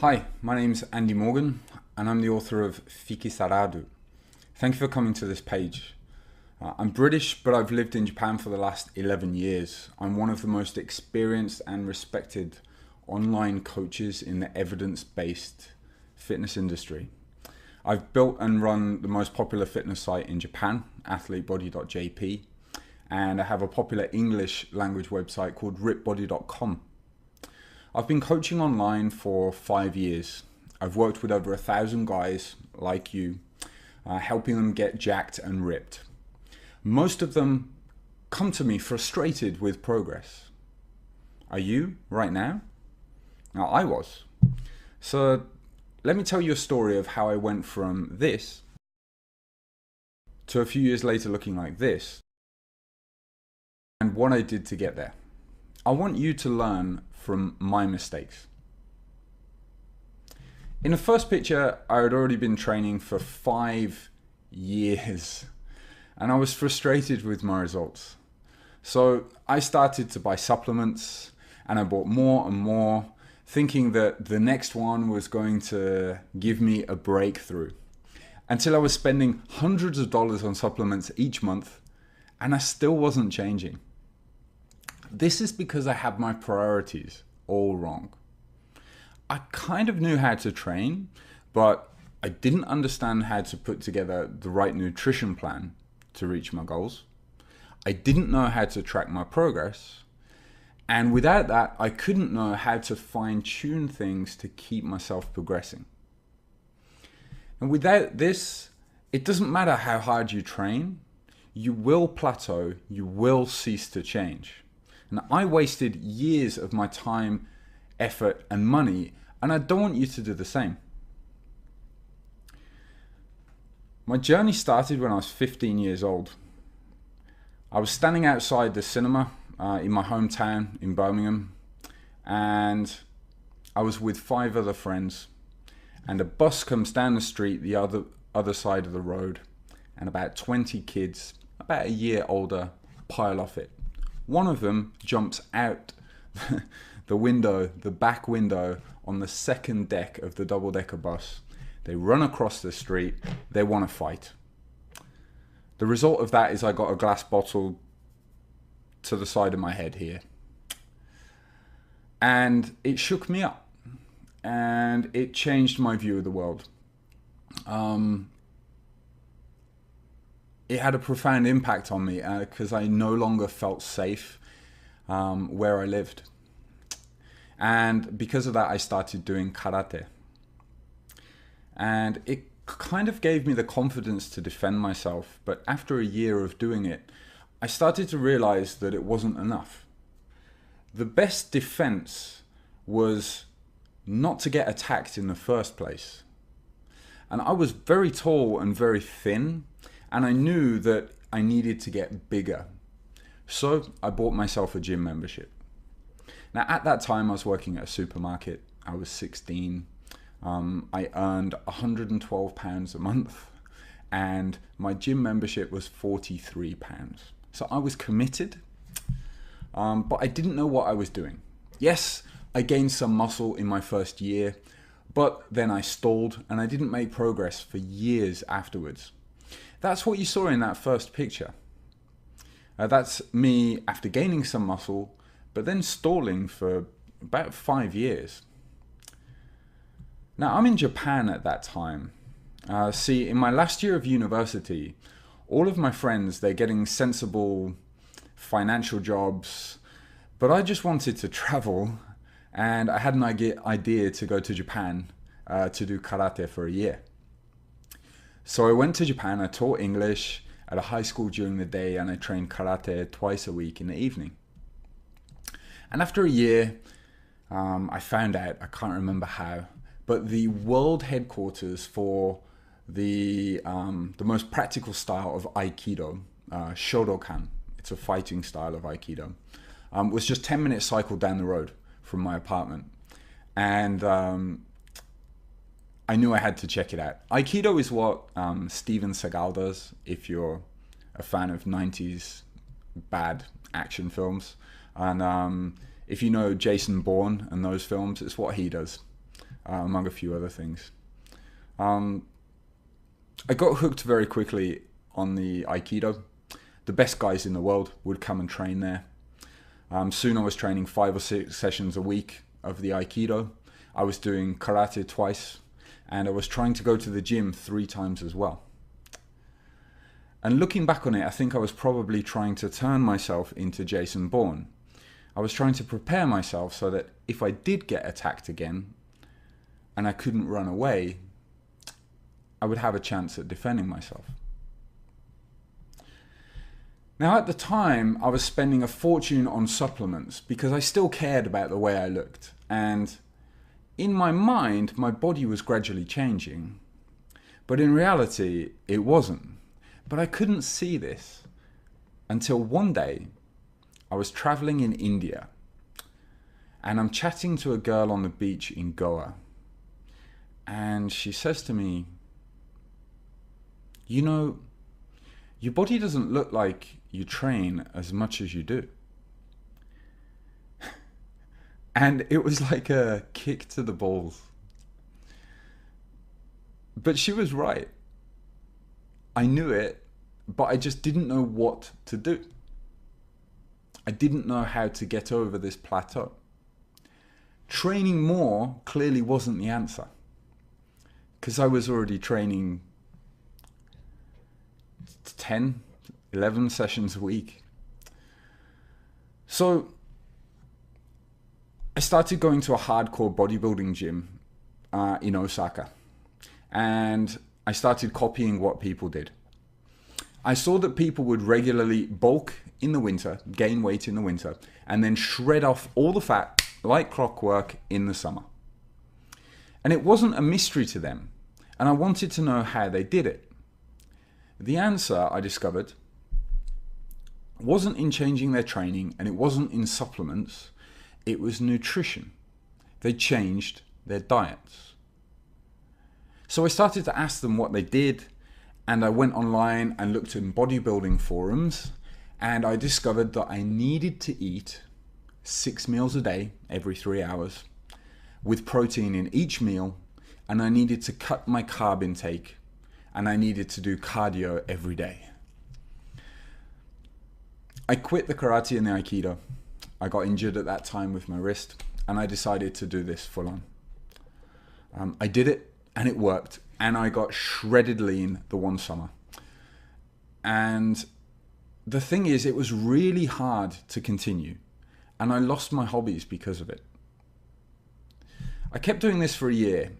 Hi, my name's Andy Morgan and I'm the author of Fique Sarado. Thank you for coming to this page. I'm British, but I've lived in Japan for the last 11 years. I'm one of the most experienced and respected online coaches in the evidence-based fitness industry. I've built and run the most popular fitness site in Japan, RippedBody.jp, and I have a popular English language website called RippedBody.com. I've been coaching online for 5 years. I've worked with over 1,000 guys like you, helping them get jacked and ripped. Most of them come to me frustrated with progress. Are you right now? Now, I was. So let me tell you a story of how I went from this to a few years later looking like this and what I did to get there. I want you to learn from my mistakes. In the first picture, I had already been training for 5 years and I was frustrated with my results. So I started to buy supplements and I bought more and more, thinking that the next one was going to give me a breakthrough, until I was spending hundreds of dollars on supplements each month and I still wasn't changing. This is because I had my priorities all wrong. I kind of knew how to train, but I didn't understand how to put together the right nutrition plan to reach my goals. I didn't know how to track my progress. And without that, I couldn't know how to fine-tune things to keep myself progressing. And without this, it doesn't matter how hard you train, you will plateau, you will cease to change. And I wasted years of my time, effort, and money, and I don't want you to do the same. My journey started when I was 15 years old. I was standing outside the cinema in my hometown in Birmingham, and I was with 5 other friends, and a bus comes down the street the other side of the road, and about 20 kids, about a year older, pile off it. One of them jumps out the window, the back window on the second deck of the double-decker bus. They run across the street, they want to fight. The result of that is I got a glass bottle to the side of my head here. And it shook me up and it changed my view of the world. It had a profound impact on me because I no longer felt safe where I lived. And because of that, I started doing karate. And it kind of gave me the confidence to defend myself. But after a year of doing it, I started to realize that it wasn't enough. The best defense was not to get attacked in the first place. And I was very tall and very thin, and I knew that I needed to get bigger. So I bought myself a gym membership. Now at that time I was working at a supermarket. I was 16. I earned £112 a month and my gym membership was £43. So I was committed, but I didn't know what I was doing. Yes, I gained some muscle in my first year, but then I stalled and I didn't make progress for years afterwards. That's what you saw in that first picture. That's me after gaining some muscle, but then stalling for about 5 years. Now I'm in Japan at that time. See, in my last year of university, all of my friends, they're getting sensible financial jobs, but I just wanted to travel and I had an idea to go to Japan to do karate for a year. So I went to Japan, I taught English at a high school during the day and I trained karate twice a week in the evening. And after a year, I found out, I can't remember how, but the world headquarters for the most practical style of Aikido, Shodokan, it's a fighting style of Aikido, was just 10-minute cycle down the road from my apartment. And I knew I had to check it out. Aikido is what Steven Seagal does, if you're a fan of 90s bad action films. And if you know Jason Bourne and those films, it's what he does. among a few other things. I got hooked very quickly on the Aikido. The best guys in the world would come and train there. Soon I was training 5 or 6 sessions a week of the Aikido. I was doing karate twice, and I was trying to go to the gym 3 times as well. And looking back on it, I think I was probably trying to turn myself into Jason Bourne. I was trying to prepare myself so that if I did get attacked again and I couldn't run away, I would have a chance at defending myself. Now at the time, I was spending a fortune on supplements because I still cared about the way I looked. And in my mind, my body was gradually changing. But in reality, it wasn't. But I couldn't see this until one day I was traveling in India and I'm chatting to a girl on the beach in Goa. And she says to me, you know, your body doesn't look like you train as much as you do. And it was like a kick to the balls. But she was right. I knew it, but I just didn't know what to do. I didn't know how to get over this plateau. Training more clearly wasn't the answer, because I was already training 10, 11 sessions a week. So I started going to a hardcore bodybuilding gym in Osaka, and I started copying what people did. I saw that people would regularly bulk in the winter, gain weight in the winter, and then shred off all the fat like clockwork in the summer. And it wasn't a mystery to them, and I wanted to know how they did it. The answer, I discovered, wasn't in changing their training, and it wasn't in supplements, it was nutrition. They changed their diets. So I started to ask them what they did, and I went online and looked in bodybuilding forums, and I discovered that I needed to eat 6 meals a day every 3 hours with protein in each meal, and I needed to cut my carb intake, and I needed to do cardio every day. I quit the karate and the Aikido. I got injured at that time with my wrist, and I decided to do this full on. I did it, and it worked, and I got shredded lean the one summer. And the thing is, it was really hard to continue, and I lost my hobbies because of it. I kept doing this for a year,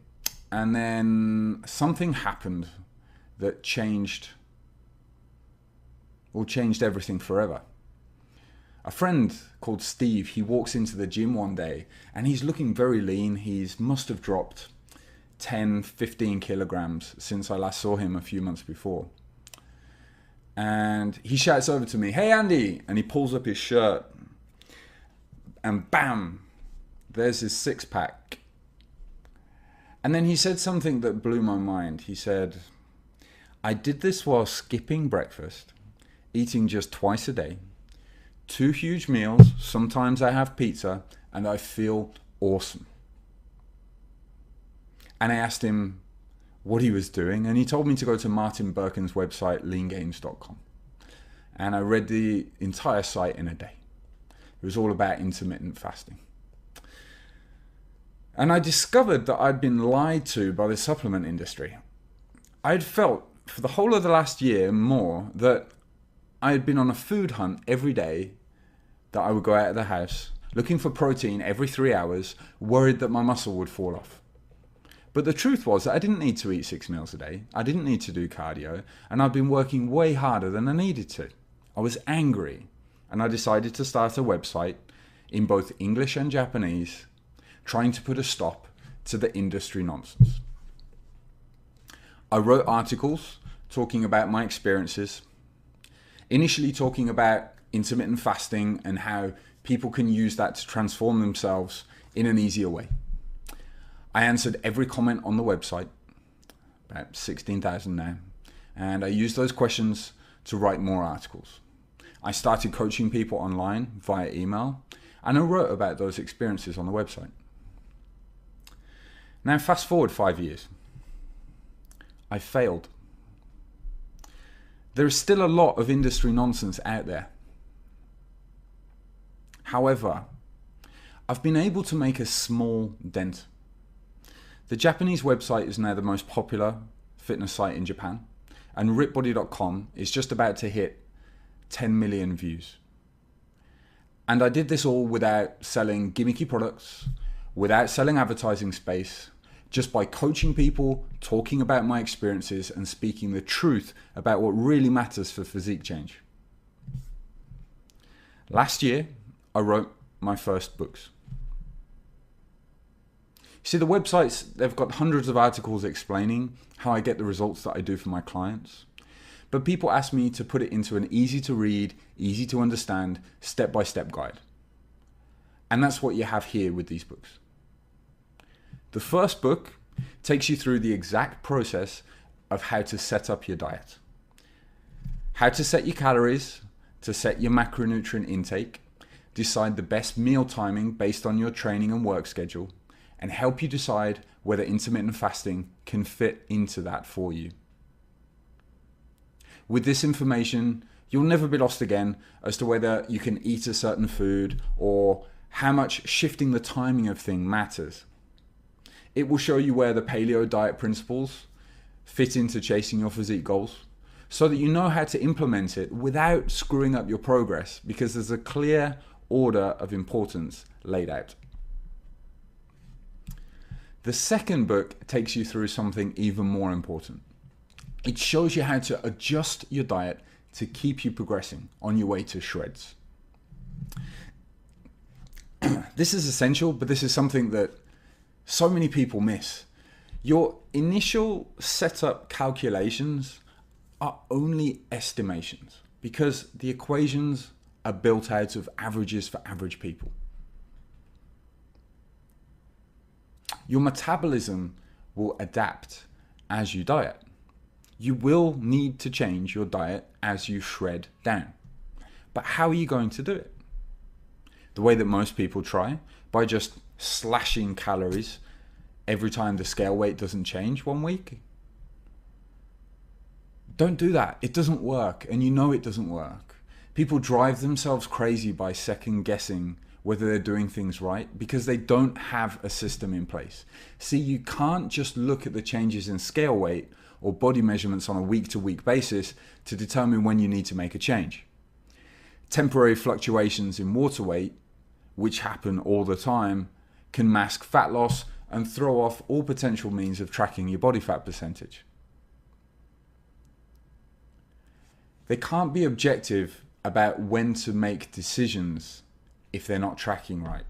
and then something happened that changed everything forever. A friend called Steve, he walks into the gym one day, and he's looking very lean. He must have dropped 10, 15 kilograms since I last saw him a few months before. And he shouts over to me, "Hey Andy," and he pulls up his shirt, and bam, there's his 6-pack. And then he said something that blew my mind. He said, "I did this while skipping breakfast, eating just twice a day, 2 huge meals, sometimes I have pizza, and I feel awesome." And I asked him what he was doing, and he told me to go to Martin Birkin's website, leangains.com. And I read the entire site in a day. It was all about intermittent fasting. And I discovered that I'd been lied to by the supplement industry. I'd felt for the whole of the last year more that I had been on a food hunt every day, that I would go out of the house looking for protein every 3 hours, worried that my muscle would fall off. But the truth was that I didn't need to eat 6 meals a day. I didn't need to do cardio, and I'd been working way harder than I needed to. I was angry, and I decided to start a website in both English and Japanese, trying to put a stop to the industry nonsense. I wrote articles talking about my experiences, initially talking about intermittent fasting and how people can use that to transform themselves in an easier way. I answered every comment on the website, about 16,000 now, and I used those questions to write more articles. I started coaching people online via email, and I wrote about those experiences on the website. Now fast forward 5 years. I failed. There is still a lot of industry nonsense out there. However, I've been able to make a small dent. The Japanese website is now the most popular fitness site in Japan, and RippedBody.com is just about to hit 10 million views. And I did this all without selling gimmicky products, without selling advertising space, just by coaching people, talking about my experiences, and speaking the truth about what really matters for physique change. Last year, I wrote my first books. See, the websites, they've got hundreds of articles explaining how I get the results that I do for my clients. But people ask me to put it into an easy to read, easy to understand, step-by-step guide. And that's what you have here with these books. The first book takes you through the exact process of how to set up your diet. How to set your calories, to set your macronutrient intake, decide the best meal timing based on your training and work schedule, and help you decide whether intermittent fasting can fit into that for you. With this information, you'll never be lost again as to whether you can eat a certain food or how much shifting the timing of things matters. It will show you where the paleo diet principles fit into chasing your physique goals so that you know how to implement it without screwing up your progress, because there's a clear order of importance laid out. The second book takes you through something even more important. It shows you how to adjust your diet to keep you progressing on your way to shreds. This is essential, but this is something that so many people miss. Your initial setup calculations are only estimations because the equations are built out of averages for average people. Your metabolism will adapt as you diet. You will need to change your diet as you shred down. But how are you going to do it? The way that most people try, by just slashing calories every time the scale weight doesn't change 1 week. Don't do that. It doesn't work, and you know it doesn't work. People drive themselves crazy by second guessing whether they're doing things right because they don't have a system in place. See, you can't just look at the changes in scale weight or body measurements on a week-to-week basis to determine when you need to make a change. Temporary fluctuations in water weight, which happen all the time, can mask fat loss and throw off all potential means of tracking your body fat percentage. They can't be objective about when to make decisions if they're not tracking right.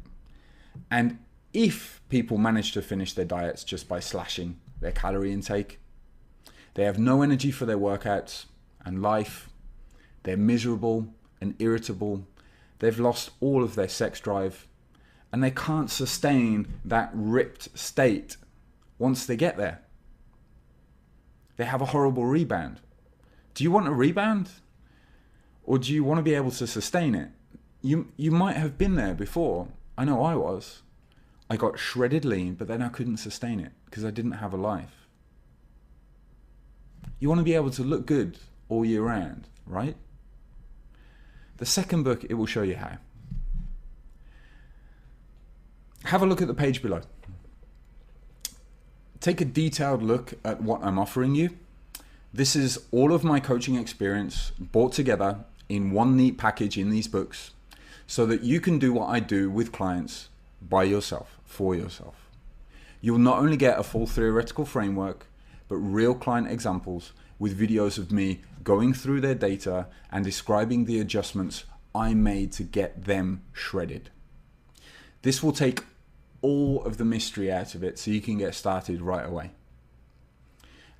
And if people manage to finish their diets just by slashing their calorie intake, they have no energy for their workouts and life, they're miserable and irritable, they've lost all of their sex drive, and they can't sustain that ripped state once they get there. They have a horrible rebound. Do you want a rebound? Or do you want to be able to sustain it? You might have been there before. I know I was. I got shredded lean, but then I couldn't sustain it because I didn't have a life. You want to be able to look good all year round, right? The second book, it will show you how. Have a look at the page below. Take a detailed look at what I'm offering you. This is all of my coaching experience brought together in one neat package in these books so that you can do what I do with clients by yourself, for yourself. You'll not only get a full theoretical framework, but real client examples with videos of me going through their data and describing the adjustments I made to get them shredded. This will take all of the mystery out of it so you can get started right away.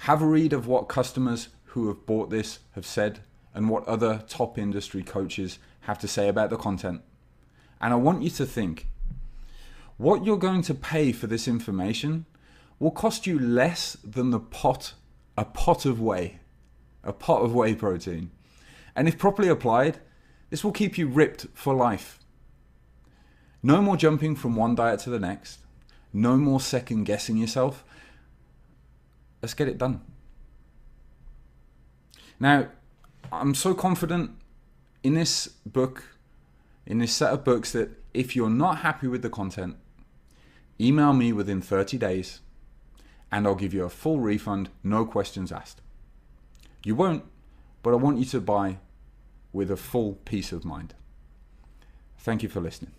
Have a read of what customers who have bought this have said and what other top industry coaches have to say about the content. And I want you to think, what you're going to pay for this information will cost you less than a pot of whey protein. And if properly applied, this will keep you ripped for life. No more jumping from one diet to the next. No more second guessing yourself. Let's get it done. Now, I'm so confident in this book, in this set of books, that if you're not happy with the content, email me within 30 days and I'll give you a full refund, no questions asked. You won't, but I want you to buy with a full peace of mind. Thank you for listening.